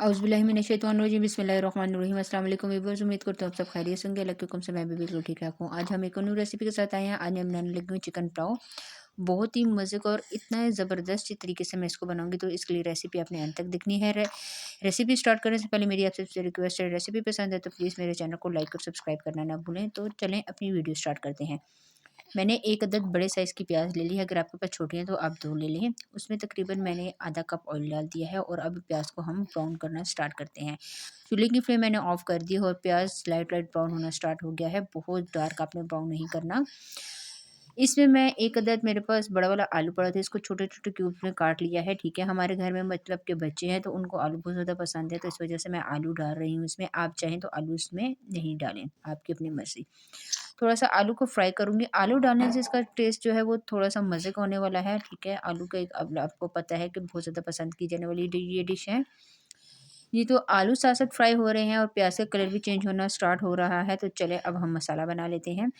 औज़ुबिल्लाहिमिनश्शैतानिर्रजीम बिस्मिल्लाहिर्रहमानिर्रहीम अस्सलाम वालेकुम व्यूअर्स। उम्मीद करता हूँ आप सब खैरियत से होंगे। अल्लाह के हुक्म से मैं भी बिल्कुल ठीक ठाक हूँ। आज हम एक न्यू रेसिपी के साथ आए हैं। आज मैं बनाने लगी हूँ चिकन पुलाव। बहुत ही मज़े का और इतना ज़बरदस्त तरीके से मैं इसको बनाऊंगी, तो इसके लिए रेसिपी आपने अंत तक देखनी है। रेसिपी स्टार्ट करने से पहले मेरी आपसे रिक्वेस्ट है, रेसिपी पसंद है तो प्लीज़ मेरे चैनल को लाइक और सब्सक्राइब करना ना भूलें। तो चलें अपनी वीडियो स्टार्ट करते हैं। मैंने एक अदद बड़े साइज़ की प्याज ले ली है। अगर आपके पास छोटी है तो आप दो ले लें। उसमें तकरीबन मैंने आधा कप ऑयल डाल दिया है और अब प्याज को हम ब्राउन करना स्टार्ट करते हैं। चूल्हे की फ्लेम मैंने ऑफ कर दी है और प्याज लाइट लाइट ब्राउन होना स्टार्ट हो गया है। बहुत डार्क आपने ब्राउन नहीं करना। इसमें मैं एक अदद मेरे पास बड़ा वाला आलू पड़ा था, इसको छोटे छोटे क्यूब्स में काट लिया है। ठीक है, हमारे घर में मतलब के बच्चे हैं तो उनको आलू बहुत ज़्यादा पसंद है, तो इस वजह से मैं आलू डाल रही हूँ इसमें। आप चाहें तो आलू इसमें नहीं डालें, आपकी अपनी मर्ज़ी। थोड़ा-सा आलू को फ्राई करूँगी। आलू डालने से इसका टेस्ट जो है वो थोड़ा-सा मज़े का होने वाला है। ठीक है, आलू का एक अब आपको पता है कि बहुत ज़्यादा पसंद की जाने वाली ये डिश है। ये तो आलू साथ-साथ फ्राई हो रहे हैं और प्याज़ का कलर भी चेंज होना स्टार्ट हो रहा है। तो चलें अब हम मसाला बना लेते हैं।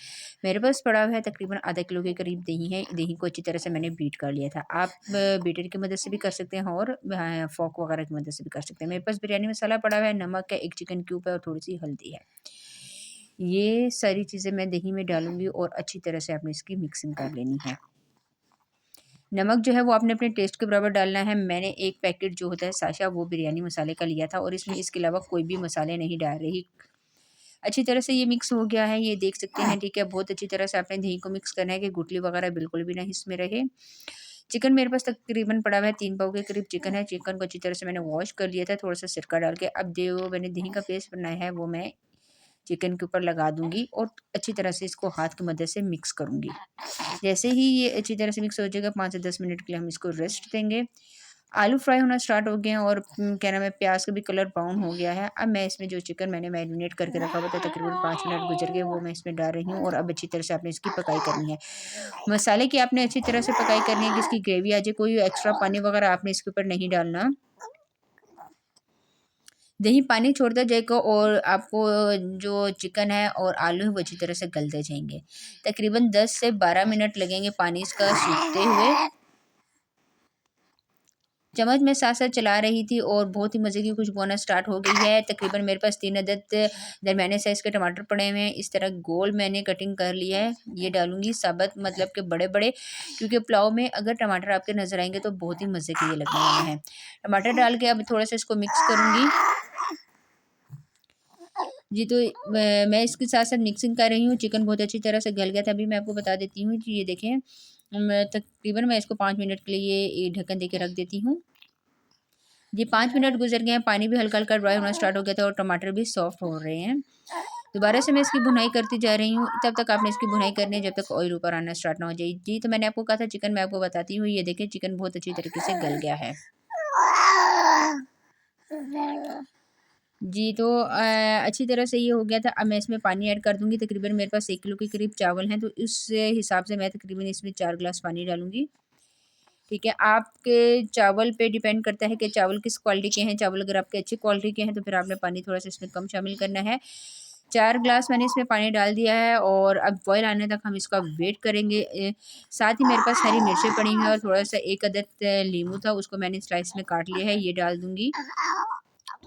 मेरे पास पड़ा हुआ है तकरीबन आधा किलो के करीब दही है। दही को अच्छी तरह से मैंने बीट कर लिया था। आप बीटर की मदद से भी कर सकते हैं और फ़ोर्क वगैरह की मदद से भी कर सकते हैं। मेरे पास बिरयानी मसाला पड़ा हुआ है, नमक है, 1 चिकन क्यूब है और थोड़ी-सी हल्दी है। ये सारी चीज़ें मैं दही में डालूँगी और अच्छी तरह से आपने इसकी मिक्सिंग कर लेनी है। नमक जो है वो आपने अपने टेस्ट के बराबर डालना है। मैंने एक पैकेट जो होता है साशा वो बिरयानी मसाले का लिया था और इसमें इसके अलावा कोई भी मसाले नहीं डाल रही। अच्छी तरह से ये मिक्स हो गया है, ये देख सकते हैं। ठीक है, बहुत अच्छी तरह से आपने दही को मिक्स करना है कि गुठली वगैरह बिल्कुल भी ना इसमें रहे। चिकन मेरे पास तकरीबन पड़ा हुआ है, 3 पाव के करीब चिकन है। चिकन को अच्छी तरह से मैंने वॉश कर लिया था थोड़ा-सा सिरका डाल के। अब जो मैंने दही का पेस्ट बनाया है वो मैं चिकन के ऊपर लगा दूँगी और अच्छी तरह से इसको हाथ की मदद से मिक्स करूँगी। जैसे ही ये अच्छी तरह से मिक्स हो जाएगा 5 से 10 मिनट के लिए हम इसको रेस्ट देंगे। आलू फ्राई होना स्टार्ट हो गए हैं और क्या नाम है, प्याज़ का भी कलर ब्राउन हो गया है। अब मैं इसमें जो चिकन मैंने मैरिनेट करके रखा हुआ था तकरीबन 5 मिनट गुजर गए, वो मैं इसमें डाल रही हूँ और अब अच्छी तरह से आपने इसकी पकाई करनी है। मसाले की आपने अच्छी तरह से पकाई करनी है कि इसकी ग्रेवी आ जाए, कोई एक्स्ट्रा पानी वगैरह आपने इसके ऊपर नहीं डालना। दही पानी छोड़ता जाएगा और आपको जो चिकन है और आलू है वो अच्छी तरह से गलते जाएँगे। तकरीबन 10 से 12 मिनट लगेंगे पानी इसका सूखते हुए। चम्मच में साथ-साथ चला रही थी और बहुत ही मज़े की खुशबू आना स्टार्ट हो गई है। तकरीबन मेरे पास 3 अदद दरमियाने साइज़ के टमाटर पड़े हुए हैं। इस तरह गोल मैंने कटिंग कर लिया है। ये डालूँगी साबुत, मतलब कि बड़े-बड़े, क्योंकि पुलाव में अगर टमाटर आपके नज़र आएँगे तो बहुत ही मज़े के ये लगने वाले हैं। टमाटर डाल के अब थोड़ा-सा इसको मिक्स करूँगी। जी, तो मैं इसके साथ-साथ मिक्सिंग कर रही हूँ। चिकन बहुत अच्छी तरह से गल गया था। अभी मैं आपको बता देती हूँ कि ये देखें, मैं तकरीबन मैं इसको 5 मिनट के लिए ये ढक्कन देके रख देती हूँ। जी, 5 मिनट गुज़र गए हैं, पानी भी हल्का-हल्का ड्राई होना स्टार्ट हो गया था और टमाटर भी सॉफ्ट हो रहे हैं। दोबारा से मैं इसकी भुनाई करती जा रही हूँ। तब तक आपने इसकी भुनाई करनी है जब तक ऑयल ऊपर आना स्टार्ट ना हो जाए। जी, तो मैंने आपको कहा था चिकन मैं आपको बताती हूँ। ये देखिए चिकन बहुत अच्छी तरीके से गल गया है। जी, तो अच्छी तरह से ये हो गया था। अब मैं इसमें पानी ऐड कर दूँगी। तकरीबन मेरे पास 1 किलो के करीब चावल हैं, तो उस हिसाब से मैं तकरीबन इसमें 4 ग्लास पानी डालूँगी। ठीक है, आपके चावल पे डिपेंड करता है कि चावल किस क्वालिटी के हैं। चावल अगर आपके अच्छी क्वालिटी के हैं तो फिर आपने पानी थोड़ा-सा इसमें कम शामिल करना है। 4 ग्लास मैंने इसमें पानी डाल दिया है और अब बॉयल आने तक हम इसका वेट करेंगे। साथ ही मेरे पास हरी मिर्चें पड़ी हुई हैं और थोड़ा-सा 1 अदद नींबू था, उसको मैंने स्लाइस में काट लिया है, ये डाल दूँगी।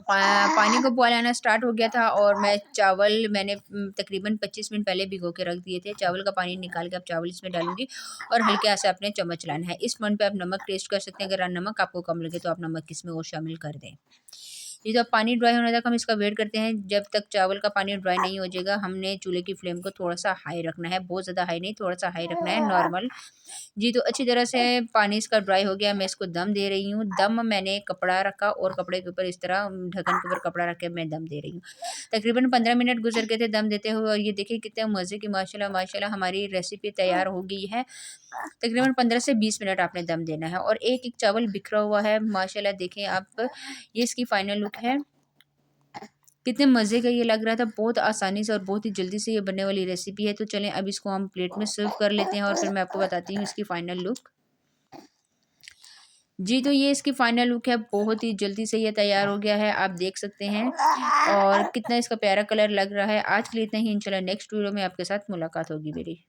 पानी को बॉयल आना स्टार्ट हो गया था और मैं चावल मैंने तकरीबन 25 मिनट पहले भिगो के रख दिए थे। चावल का पानी निकाल के अब चावल इसमें डालूँगी और हल्के आँच से आपने चम्मच चलाना है। इस पॉइंट पे आप नमक टेस्ट कर सकते हैं, अगर नमक आपको कम लगे तो आप नमक इसमें और शामिल कर दें। ये जब पानी ड्राई होने तक हम इसका वेट करते हैं। जब तक चावल का पानी ड्राई नहीं हो जाएगा, हमने चूल्हे की फ्लेम को थोड़ा-सा हाई रखना है, बहुत ज़्यादा हाई नहीं, थोड़ा-सा हाई रखना है, नॉर्मल। जी, तो अच्छी तरह से पानी इसका ड्राई हो गया, मैं इसको दम दे रही हूँ। दम मैंने कपड़ा रखा और कपड़े के ऊपर इस तरह ढक्कन के ऊपर कपड़ा रख के मैं दम दे रही हूँ। तकरीबन 15 मिनट गुज़र गए थे दम देते हुए और ये देखिए कितने मज़े की माशाल्लाह माशाल्लाह हमारी रेसिपी तैयार हो गई है। तकरीबन 15 से 20 मिनट आपने दम देना है और एक-एक चावल बिखरा हुआ है माशाल्लाह। देखें आप, ये इसकी फाइनल लुक है। कितने मज़े का ये लग रहा था, बहुत आसानी से और बहुत ही जल्दी से ये बनने वाली रेसिपी है। तो चलें अब इसको हम प्लेट में सर्व कर लेते हैं और फिर मैं आपको बताती हूँ इसकी फाइनल लुक। जी, तो ये इसकी फाइनल लुक है, बहुत ही जल्दी से ये तैयार हो गया है, आप देख सकते हैं और कितना इसका प्यारा कलर लग रहा है। आज के लिए इतना ही, इंशाल्लाह नेक्स्ट वीडियो में आपके साथ मुलाकात होगी मेरी।